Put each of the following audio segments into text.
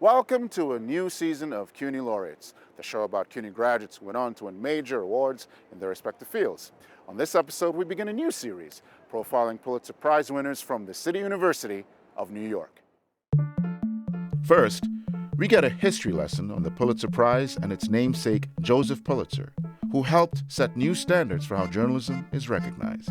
Welcome to a new season of CUNY Laureates, the show about CUNY graduates who went on to win major awards in their respective fields. On this episode, we begin a new series profiling Pulitzer Prize winners from the City University of New York. First, we get a history lesson on the Pulitzer Prize and its namesake, Joseph Pulitzer, who helped set new standards for how journalism is recognized.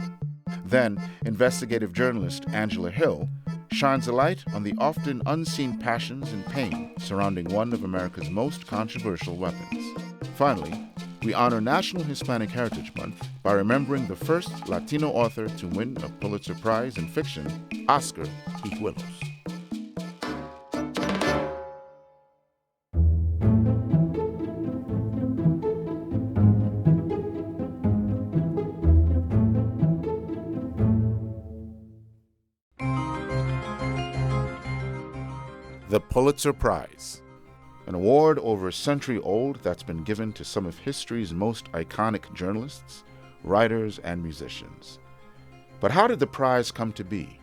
Then, investigative journalist Angela Hill shines a light on the often unseen passions and pain surrounding one of America's most controversial weapons. Finally, we honor National Hispanic Heritage Month by remembering the first Latino author to win a Pulitzer Prize in fiction, Oscar Hijuelos. The Pulitzer Prize, an award over a century old that's been given to some of history's most iconic journalists, writers, and musicians. But how did the prize come to be?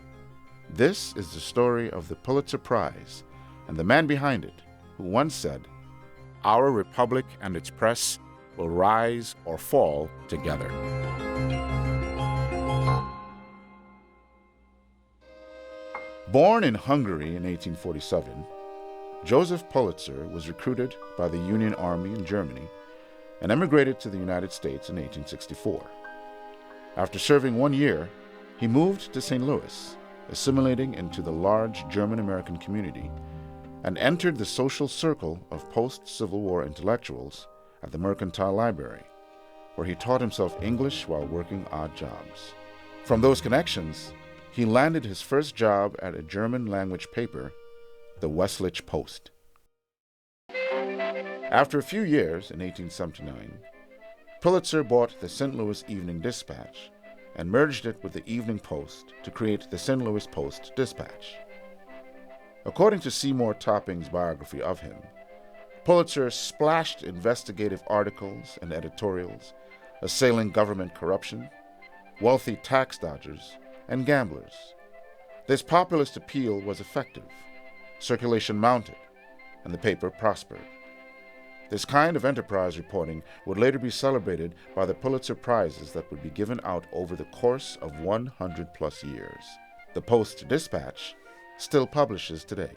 This is the story of the Pulitzer Prize and the man behind it, who once said, "Our republic and its press will rise or fall together." Born in Hungary in 1847, Joseph Pulitzer was recruited by the Union Army in Germany and emigrated to the United States in 1864. After serving 1 year, he moved to St. Louis, assimilating into the large German-American community, and entered the social circle of post-Civil War intellectuals at the Mercantile Library, where he taught himself English while working odd jobs. From those connections, he landed his first job at a German-language paper, the Westlich Post. After a few years, in 1879, Pulitzer bought the St. Louis Evening Dispatch and merged it with the Evening Post to create the St. Louis Post-Dispatch. According to Seymour Topping's biography of him, Pulitzer splashed investigative articles and editorials assailing government corruption, wealthy tax dodgers, and gamblers. This populist appeal was effective. Circulation mounted, and the paper prospered. This kind of enterprise reporting would later be celebrated by the Pulitzer Prizes that would be given out over the course of 100+ years. The Post-Dispatch still publishes today.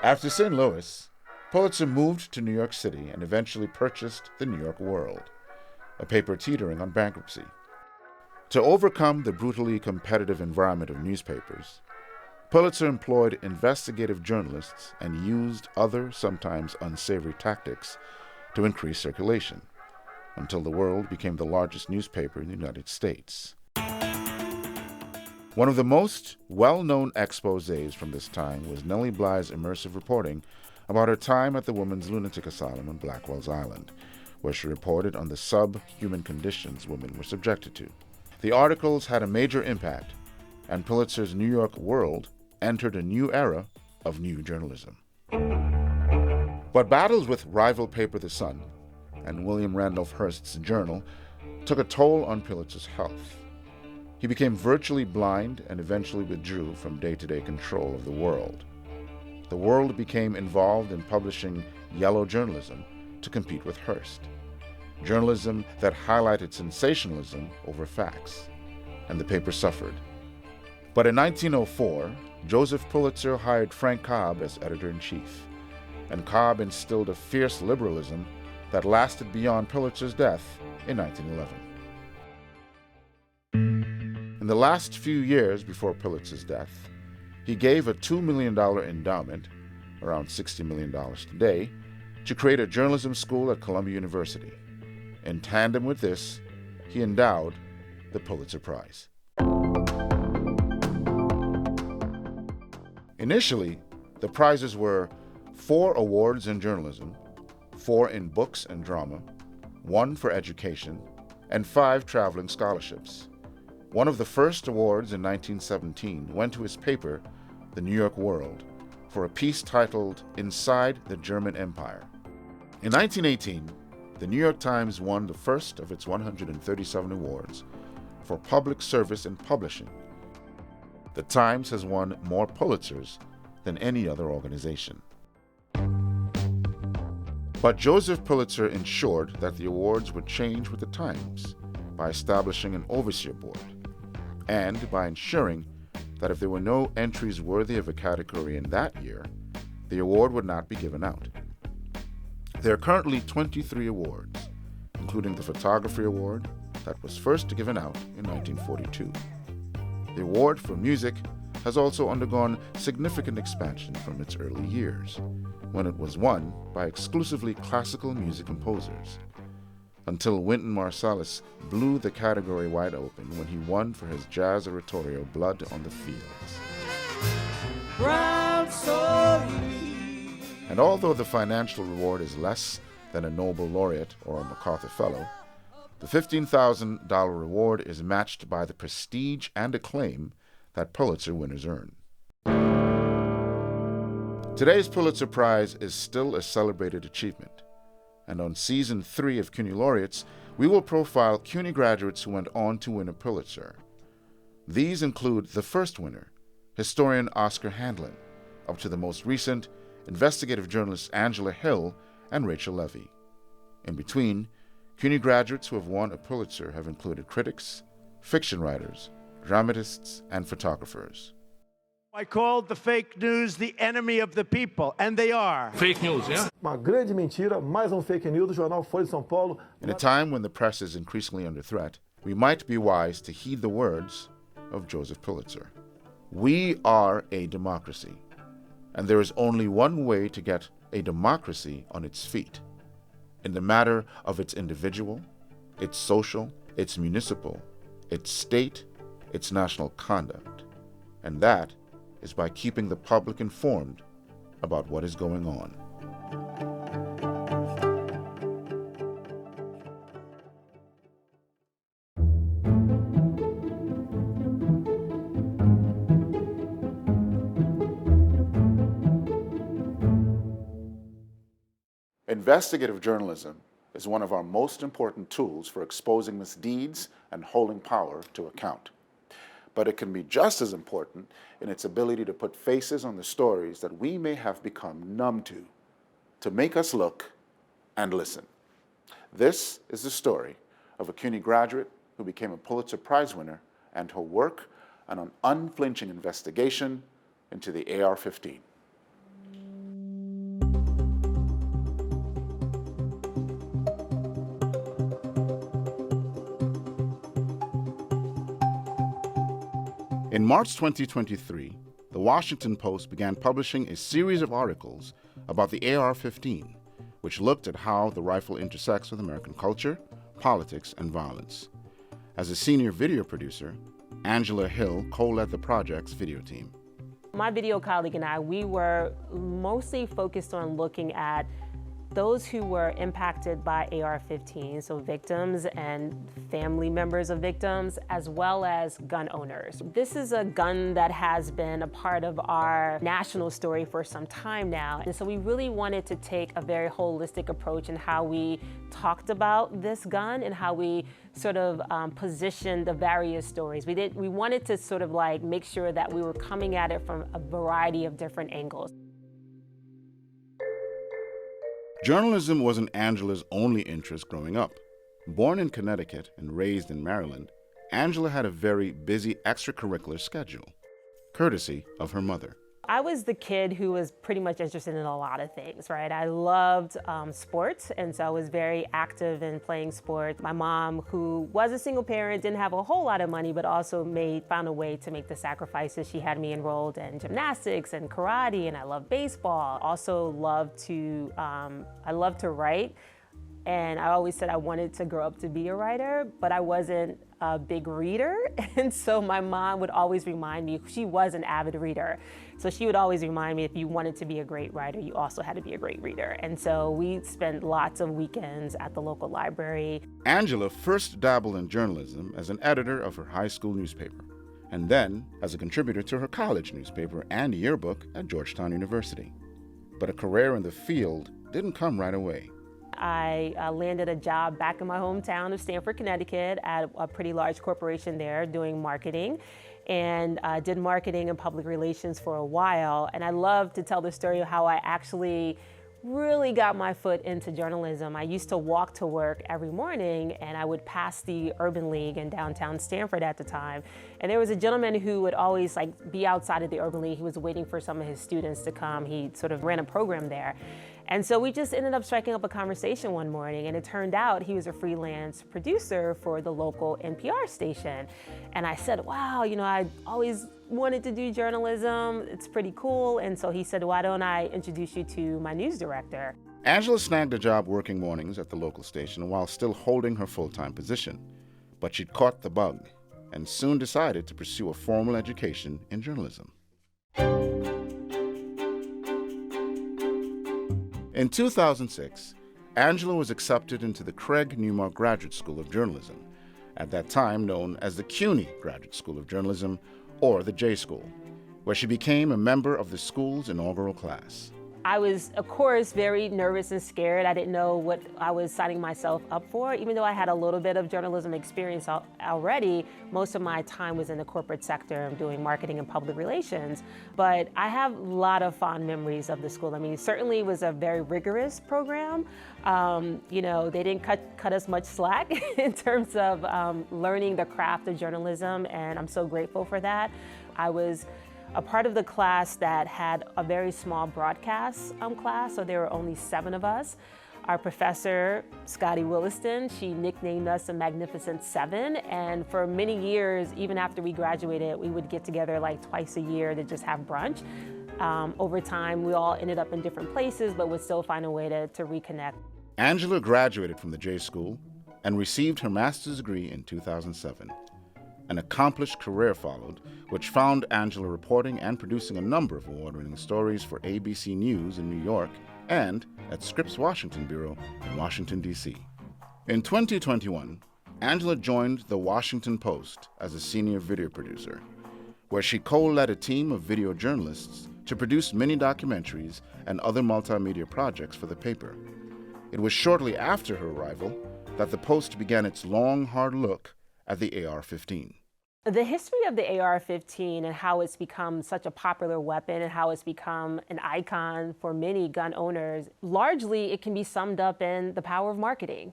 After St. Louis, Pulitzer moved to New York City and eventually purchased the New York World, a paper teetering on bankruptcy. To overcome the brutally competitive environment of newspapers, Pulitzer employed investigative journalists and used other, sometimes unsavory tactics to increase circulation, until the World became the largest newspaper in the United States. One of the most well-known exposés from this time was Nellie Bly's immersive reporting about her time at the Women's Lunatic Asylum on Blackwell's Island, where she reported on the subhuman conditions women were subjected to. The articles had a major impact, and Pulitzer's New York World entered a new era of new journalism. But battles with rival paper The Sun and William Randolph Hearst's Journal took a toll on Pulitzer's health. He became virtually blind and eventually withdrew from day-to-day control of the World. The World became involved in publishing yellow journalism to compete with Hearst, journalism that highlighted sensationalism over facts, and the paper suffered. But in 1904, Joseph Pulitzer hired Frank Cobb as editor-in-chief, and Cobb instilled a fierce liberalism that lasted beyond Pulitzer's death in 1911. In the last few years before Pulitzer's death, he gave a $2 million endowment, around $60 million today, to create a journalism school at Columbia University. In tandem with this, he endowed the Pulitzer Prize. Initially, the prizes were 4 awards in journalism, 4 in books and drama, 1 for education, and 5 traveling scholarships. One of the first awards in 1917 went to his paper, The New York World, for a piece titled Inside the German Empire. In 1918, the New York Times won the first of its 137 awards, for public service in publishing. The Times has won more Pulitzers than any other organization. But Joseph Pulitzer ensured that the awards would change with the times by establishing an overseer board and by ensuring that if there were no entries worthy of a category in that year, the award would not be given out. There are currently 23 awards, including the Photography Award that was first given out in 1942. The award for music has also undergone significant expansion from its early years, when it was won by exclusively classical music composers, until Wynton Marsalis blew the category wide open when he won for his jazz oratorio Blood on the Fields. And although the financial reward is less than a Nobel laureate or a MacArthur Fellow, the $15,000 reward is matched by the prestige and acclaim that Pulitzer winners earn. Today's Pulitzer Prize is still a celebrated achievement, and on Season 3 of CUNY Laureates, we will profile CUNY graduates who went on to win a Pulitzer. These include the first winner, historian Oscar Handlin, up to the most recent, investigative journalists Angela Hill and Rachel Levy. In between, CUNY graduates who have won a Pulitzer have included critics, fiction writers, dramatists, and photographers. I called the fake news the enemy of the people, and they are. Fake news, yeah? Uma grande mentira, mais fake news do jornal Folha de São Paulo. In a time when the press is increasingly under threat, we might be wise to heed the words of Joseph Pulitzer. We are a democracy, and there is only one way to get a democracy on its feet: in the matter of its individual, its social, its municipal, its state, its national conduct. And that is by keeping the public informed about what is going on. Investigative journalism is one of our most important tools for exposing misdeeds and holding power to account. But it can be just as important in its ability to put faces on the stories that we may have become numb to make us look and listen. This is the story of a CUNY graduate who became a Pulitzer Prize winner and her work on an unflinching investigation into the AR-15. In March 2023, the Washington Post began publishing a series of articles about the AR-15, which looked at how the rifle intersects with American culture, politics, and violence. As a senior video producer, Angela Hill co-led the project's video team. My video colleague and I, we were mostly focused on looking at those who were impacted by AR-15, so victims and family members of victims, as well as gun owners. This is a gun that has been a part of our national story for some time now. And so we really wanted to take a very holistic approach in how we talked about this gun and how we sort of positioned the various stories. We wanted to sort of like make sure that we were coming at it from a variety of different angles. Journalism wasn't Angela's only interest growing up. Born in Connecticut and raised in Maryland, Angela had a very busy extracurricular schedule, courtesy of her mother. I was the kid who was pretty much interested in a lot of things, right? I loved sports, and so I was very active in playing sports. My mom, who was a single parent, didn't have a whole lot of money, but also found a way to make the sacrifices. She had me enrolled in gymnastics and karate, and I loved baseball. Also I loved to write. And I always said I wanted to grow up to be a writer, but I wasn't a big reader. And so my mom would always remind me, she was an avid reader. So she would always remind me, if you wanted to be a great writer, you also had to be a great reader. And so we spent lots of weekends at the local library. Angela first dabbled in journalism as an editor of her high school newspaper, and then as a contributor to her college newspaper and yearbook at Georgetown University. But a career in the field didn't come right away. I landed a job back in my hometown of Stamford, Connecticut at a pretty large corporation there doing marketing, and did marketing and public relations for a while. And I love to tell the story of how I actually really got my foot into journalism. I used to walk to work every morning, and I would pass the Urban League in downtown Stamford at the time. And there was a gentleman who would always be outside of the Urban League. He was waiting for some of his students to come. He sort of ran a program there. And so we just ended up striking up a conversation one morning, and it turned out he was a freelance producer for the local NPR station. And I said, wow, I always wanted to do journalism. It's pretty cool. And so he said, why don't I introduce you to my news director? Angela snagged a job working mornings at the local station while still holding her full-time position. But she'd caught the bug and soon decided to pursue a formal education in journalism. In 2006, Angela was accepted into the Craig Newmark Graduate School of Journalism, at that time known as the CUNY Graduate School of Journalism, or the J School, where she became a member of the school's inaugural class. I was, of course, very nervous and scared. I didn't know what I was signing myself up for. Even though I had a little bit of journalism experience already, most of my time was in the corporate sector doing marketing and public relations. But I have a lot of fond memories of the school. I mean, it certainly was a very rigorous program. They didn't cut us much slack in terms of learning the craft of journalism, and I'm so grateful for that. I was a part of the class that had a very small broadcast class, so there were only 7 of us. Our professor, Scotty Williston, she nicknamed us the Magnificent Seven, and for many years, even after we graduated, we would get together twice a year to just have brunch. Over time, we all ended up in different places, but would still find a way to reconnect. Angela graduated from the J School and received her master's degree in 2007. An accomplished career followed, which found Angela reporting and producing a number of award-winning stories for ABC News in New York and at Scripps Washington Bureau in Washington, D.C. In 2021, Angela joined the Washington Post as a senior video producer, where she co-led a team of video journalists to produce mini documentaries and other multimedia projects for the paper. It was shortly after her arrival that the Post began its long, hard look at the AR-15. The history of the AR-15 and how it's become such a popular weapon and how it's become an icon for many gun owners, largely it can be summed up in the power of marketing.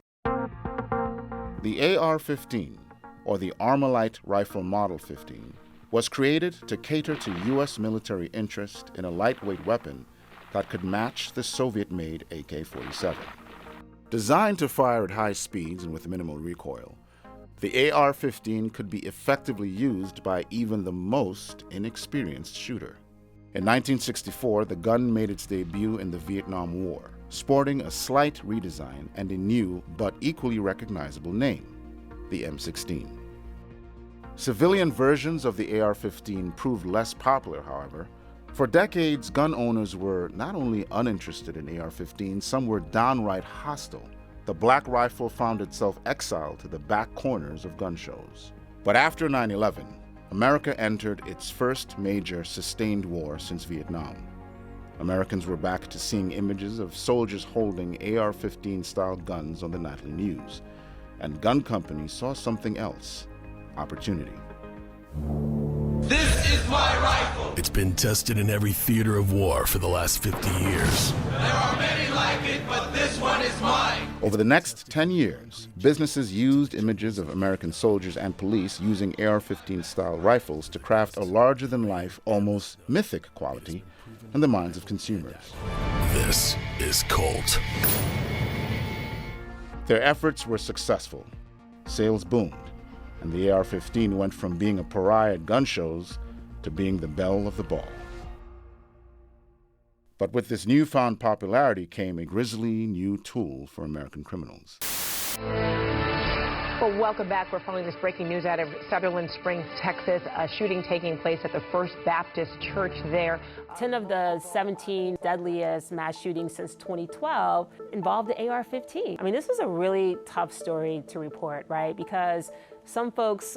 The AR-15, or the Armalite Rifle Model 15, was created to cater to U.S. military interest in a lightweight weapon that could match the Soviet-made AK-47. Designed to fire at high speeds and with minimal recoil, the AR-15 could be effectively used by even the most inexperienced shooter. In 1964, the gun made its debut in the Vietnam War, sporting a slight redesign and a new but equally recognizable name, the M16. Civilian versions of the AR-15 proved less popular, however. For decades, gun owners were not only uninterested in AR-15, some were downright hostile. The black rifle found itself exiled to the back corners of gun shows. But after 9/11, America entered its first major sustained war since Vietnam. Americans were back to seeing images of soldiers holding AR-15 style guns on the nightly news, and gun companies saw something else: opportunity. This is my rifle. It's been tested in every theater of war for the last 50 years. There are many like it, but this one is mine. Over the next 10 years, businesses used images of American soldiers and police using AR-15 style rifles to craft a larger-than-life, almost mythic quality in the minds of consumers. This is Colt. Their efforts were successful. Sales boomed, and the AR-15 went from being a pariah at gun shows to being the belle of the ball. But with this newfound popularity came a grisly new tool for American criminals. Well, welcome back. We're following this breaking news out of Sutherland Springs, Texas. A shooting taking place at the First Baptist Church there. 10 of the 17 deadliest mass shootings since 2012 involved the AR-15. I mean, this was a really tough story to report, right? Because some folks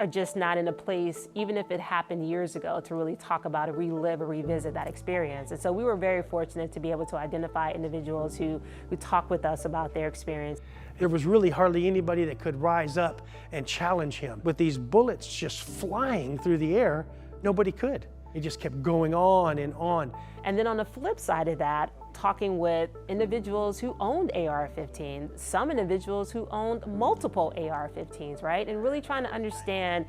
are just not in a place, even if it happened years ago, to really talk about or relive or revisit that experience. And so we were very fortunate to be able to identify individuals who talk with us about their experience. There was really hardly anybody that could rise up and challenge him. With these bullets just flying through the air, nobody could. It just kept going on and on. And then on the flip side of that, talking with individuals who owned AR-15s, some individuals who owned multiple AR-15s, right? And really trying to understand,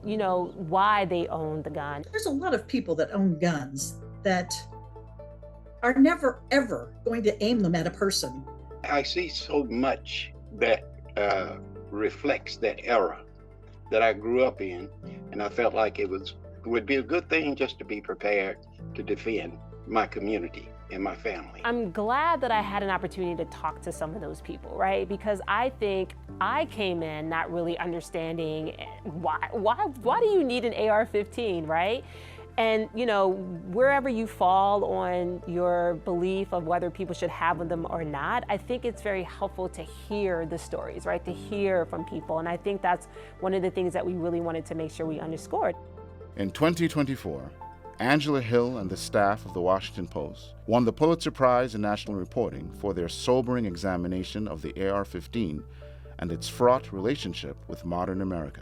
you know, why they owned the gun. There's a lot of people that own guns that are never, ever going to aim them at a person. I see so much that reflects that era that I grew up in, and I felt like it would be a good thing just to be prepared to defend my community and my family. I'm glad that I had an opportunity to talk to some of those people, right? Because I think I came in not really understanding why do you need an AR-15, right? And, you know, wherever you fall on your belief of whether people should have them or not, I think it's very helpful to hear the stories, right? To hear from people. And I think that's one of the things that we really wanted to make sure we underscored. In 2024, Angela Hill and the staff of the Washington Post won the Pulitzer Prize in National Reporting for their sobering examination of the AR-15 and its fraught relationship with modern America.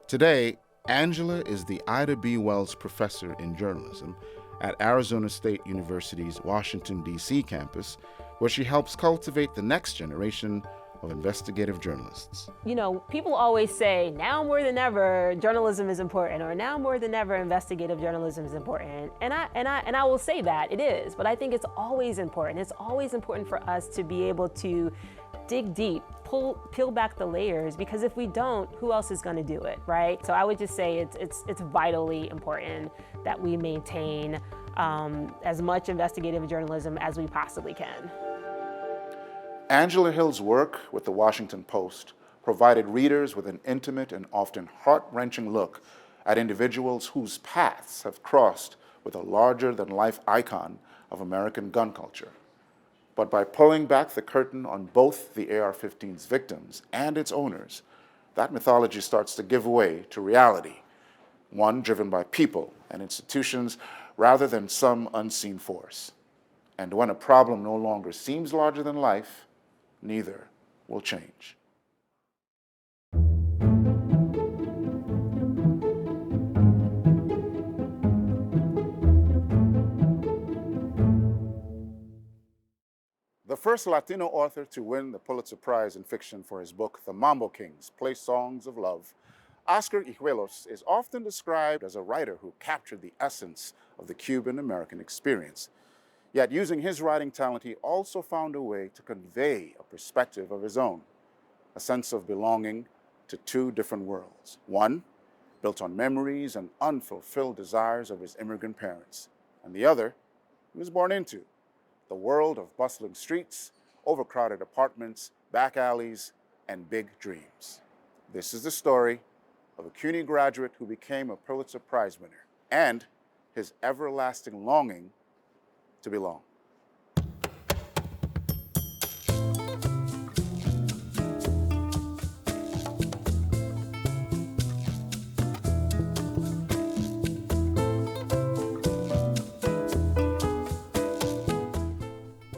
Today, Angela is the Ida B. Wells Professor in Journalism at Arizona State University's Washington, D.C. campus, where she helps cultivate the next generation of investigative journalists. You know, people always say, now more than ever, journalism is important, or now more than ever, investigative journalism is important. And I will say that it is, but I think it's always important. It's always important for us to be able to dig deep, peel back the layers, because if we don't, who else is going to do it, right? So I would just say it's vitally important that we maintain as much investigative journalism as we possibly can. Angela Hill's work with the Washington Post provided readers with an intimate and often heart-wrenching look at individuals whose paths have crossed with a larger-than-life icon of American gun culture. But by pulling back the curtain on both the AR-15's victims and its owners, that mythology starts to give way to reality, one driven by people and institutions rather than some unseen force. And when a problem no longer seems larger than life, neither will change. The first Latino author to win the Pulitzer Prize in fiction for his book, The Mambo Kings Play Songs of Love, Oscar Hijuelos is often described as a writer who captured the essence of the Cuban-American experience. Yet using his writing talent, he also found a way to convey a perspective of his own, a sense of belonging to two different worlds. One, built on memories and unfulfilled desires of his immigrant parents, and the other, he was born into, the world of bustling streets, overcrowded apartments, back alleys, and big dreams. This is the story of a CUNY graduate who became a Pulitzer Prize winner, and his everlasting longing to belong.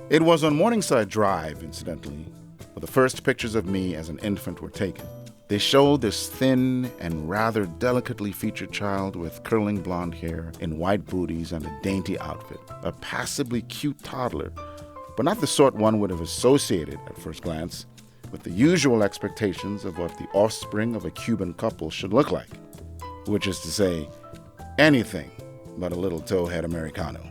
It was on Morningside Drive, incidentally, where the first pictures of me as an infant were taken. They showed this thin and rather delicately featured child with curling blonde hair in white booties and a dainty outfit, a passably cute toddler, but not the sort one would have associated at first glance with the usual expectations of what the offspring of a Cuban couple should look like, which is to say, anything but a little towhead Americano.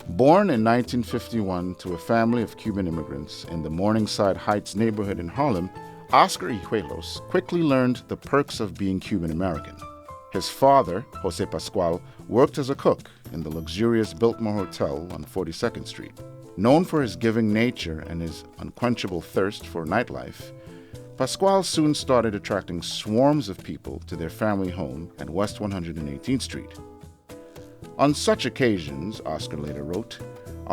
Born in 1951 to a family of Cuban immigrants in the Morningside Heights neighborhood in Harlem, Oscar Hijuelos quickly learned the perks of being Cuban-American. His father, Jose Pascual, worked as a cook in the luxurious Biltmore Hotel on 42nd Street. Known for his giving nature and his unquenchable thirst for nightlife, Pascual soon started attracting swarms of people to their family home at West 118th Street. On such occasions, Oscar later wrote,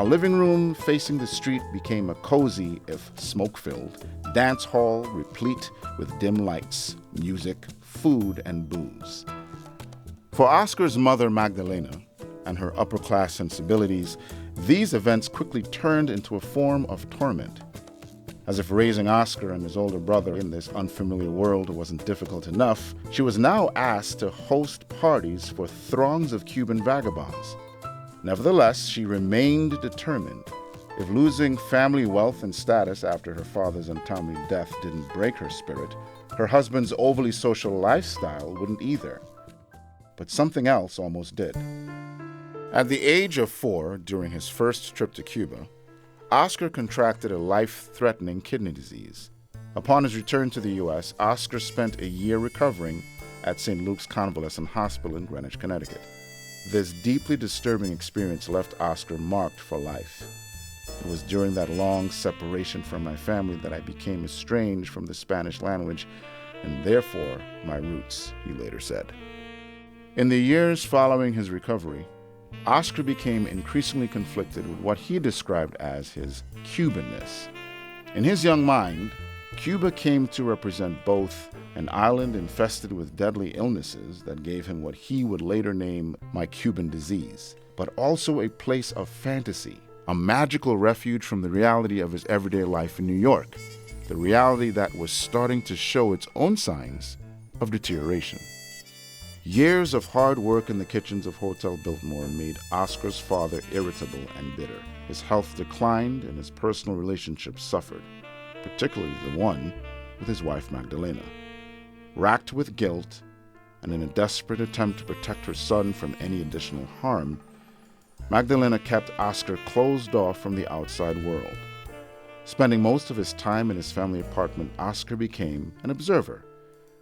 Our living room facing the street became a cozy, if smoke-filled, dance hall replete with dim lights, music, food, and booze. For Oscar's mother, Magdalena, and her upper-class sensibilities, these events quickly turned into a form of torment. As if raising Oscar and his older brother in this unfamiliar world wasn't difficult enough, she was now asked to host parties for throngs of Cuban vagabonds. Nevertheless, she remained determined. If losing family wealth and status after her father's untimely death didn't break her spirit, her husband's overly social lifestyle wouldn't either. But something else almost did. At the age of 4, during his first trip to Cuba, Oscar contracted a life-threatening kidney disease. Upon his return to the U.S., Oscar spent a year recovering at St. Luke's Convalescent Hospital in Greenwich, Connecticut. This deeply disturbing experience left Oscar marked for life. It was during that long separation from my family that I became estranged from the Spanish language and therefore my roots, he later said. In the years following his recovery, Oscar became increasingly conflicted with what he described as his Cubanness. In his young mind, Cuba came to represent both an island infested with deadly illnesses that gave him what he would later name my Cuban disease, but also a place of fantasy, a magical refuge from the reality of his everyday life in New York, the reality that was starting to show its own signs of deterioration. Years of hard work in the kitchens of Hotel Biltmore made Oscar's father irritable and bitter. His health declined and his personal relationships suffered, particularly the one with his wife Magdalena. Racked with guilt and in a desperate attempt to protect her son from any additional harm, Magdalena kept Oscar closed off from the outside world. Spending most of his time in his family apartment, Oscar became an observer.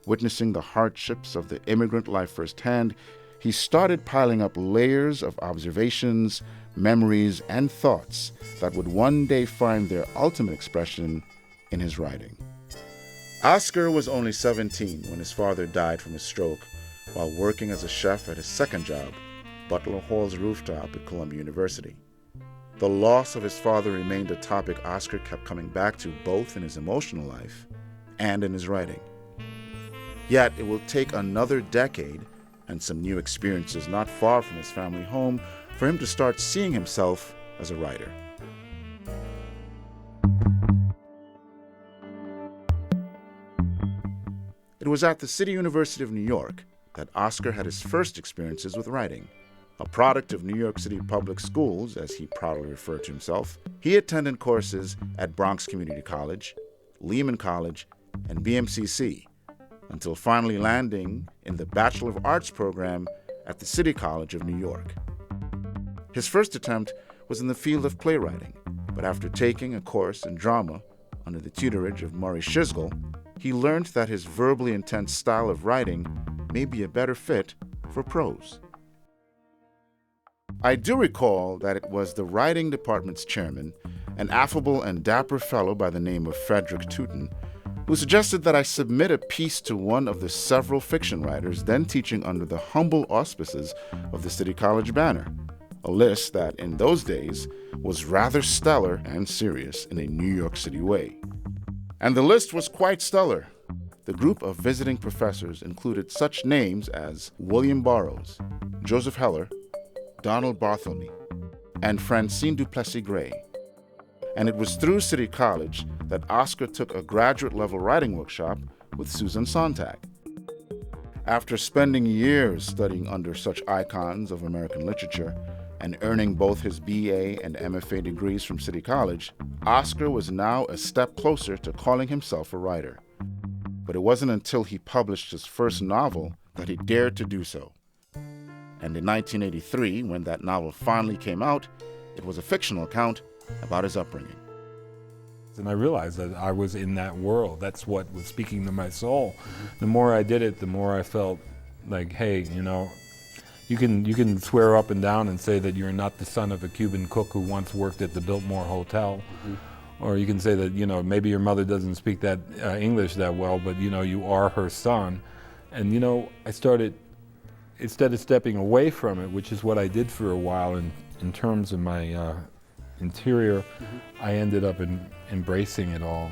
Witnessing the hardships of the immigrant life firsthand, he started piling up layers of observations, memories, and thoughts that would one day find their ultimate expression in his writing. Oscar was only 17 when his father died from a stroke while working as a chef at his second job, Butler Hall's rooftop at Columbia University. The loss of his father remained a topic Oscar kept coming back to both in his emotional life and in his writing. Yet it will take another decade and some new experiences not far from his family home for him to start seeing himself as a writer. It was at the City University of New York that Oscar had his first experiences with writing. A product of New York City public schools, as he proudly referred to himself, he attended courses at Bronx Community College, Lehman College, and BMCC, until finally landing in the Bachelor of Arts program at the City College of New York. His first attempt was in the field of playwriting, but after taking a course in drama under the tutorage of Murray Schisgel, he learned that his verbally intense style of writing may be a better fit for prose. I do recall that it was the writing department's chairman, an affable and dapper fellow by the name of Frederick Tootin, who suggested that I submit a piece to one of the several fiction writers then teaching under the humble auspices of the City College banner, a list that in those days was rather stellar and serious in a New York City way. And the list was quite stellar. The group of visiting professors included such names as William Burroughs, Joseph Heller, Donald Barthelme, and Francine Duplessis Gray. And it was through City College that Oscar took a graduate-level writing workshop with Susan Sontag. After spending years studying under such icons of American literature and earning both his BA and MFA degrees from City College, Oscar was now a step closer to calling himself a writer. But it wasn't until he published his first novel that he dared to do so. And in 1983, when that novel finally came out, it was a fictional account about his upbringing. And I realized that I was in that world. That's what was speaking to my soul. The more I did it, the more I felt like, hey, you know, you can swear up and down and say that you're not the son of a Cuban cook who once worked at the Biltmore Hotel. Or you can say that, you know, maybe your mother doesn't speak that English that well, but, you know, you are her son. And, you know, I started, instead of stepping away from it, which is what I did for a while in terms of my interior, I ended up embracing it all.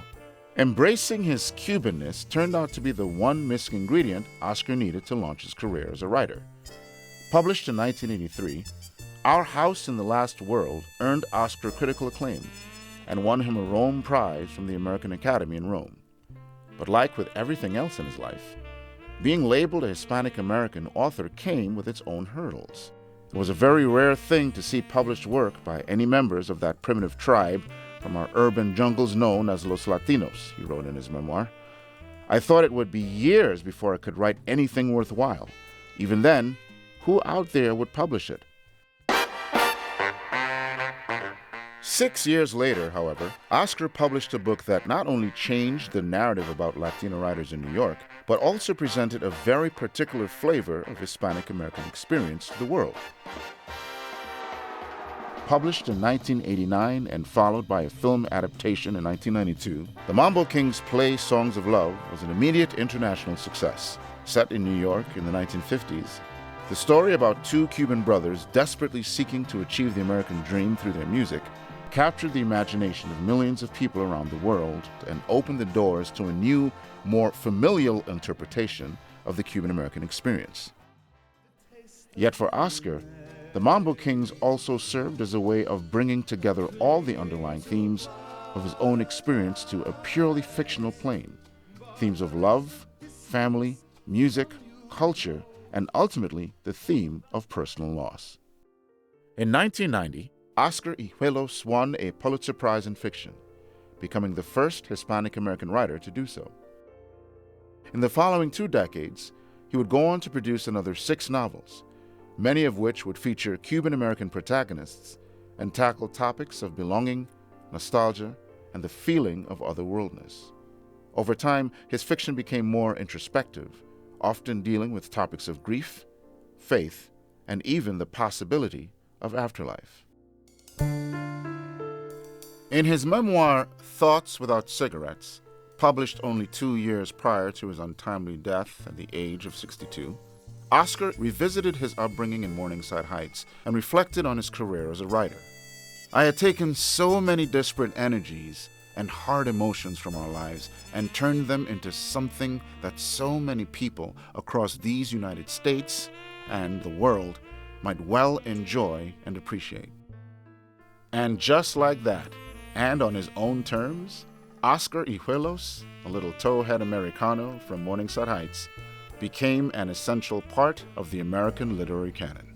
Embracing his Cubanness turned out to be the one missing ingredient Oscar needed to launch his career as a writer. Published in 1983, Our House in the Last World earned Oscar critical acclaim and won him a Rome Prize from the American Academy in Rome. But like with everything else in his life, being labeled a Hispanic American author came with its own hurdles. It was a very rare thing to see published work by any members of that primitive tribe from our urban jungles known as Los Latinos, he wrote in his memoir. I thought it would be years before I could write anything worthwhile. Even then, who out there would publish it? 6 years later, however, Oscar published a book that not only changed the narrative about Latino writers in New York, but also presented a very particular flavor of Hispanic American experience to the world. Published in 1989 and followed by a film adaptation in 1992, the Mambo Kings' play Songs of Love was an immediate international success. Set in New York in the 1950s, the story about two Cuban brothers desperately seeking to achieve the American dream through their music captured the imagination of millions of people around the world and opened the doors to a new, more familial interpretation of the Cuban American experience. Yet for Oscar, the Mambo Kings also served as a way of bringing together all the underlying themes of his own experience to a purely fictional plane. Themes of love, family, music, culture, and ultimately the theme of personal loss. In 1990, Oscar Hijuelos won a Pulitzer Prize in fiction, becoming the first Hispanic American writer to do so. In the following 2 decades, he would go on to produce another 6 novels, many of which would feature Cuban American protagonists and tackle topics of belonging, nostalgia, and the feeling of otherworldness. Over time, his fiction became more introspective, often dealing with topics of grief, faith, and even the possibility of afterlife. In his memoir, Thoughts Without Cigarettes, published only 2 years prior to his untimely death at the age of 62, Oscar revisited his upbringing in Morningside Heights and reflected on his career as a writer. I had taken so many disparate energies and hard emotions from our lives and turned them into something that so many people across these United States and the world might well enjoy and appreciate. And just like that, and on his own terms, Oscar Hijuelos, a little towhead Americano from Morningside Heights, became an essential part of the American literary canon.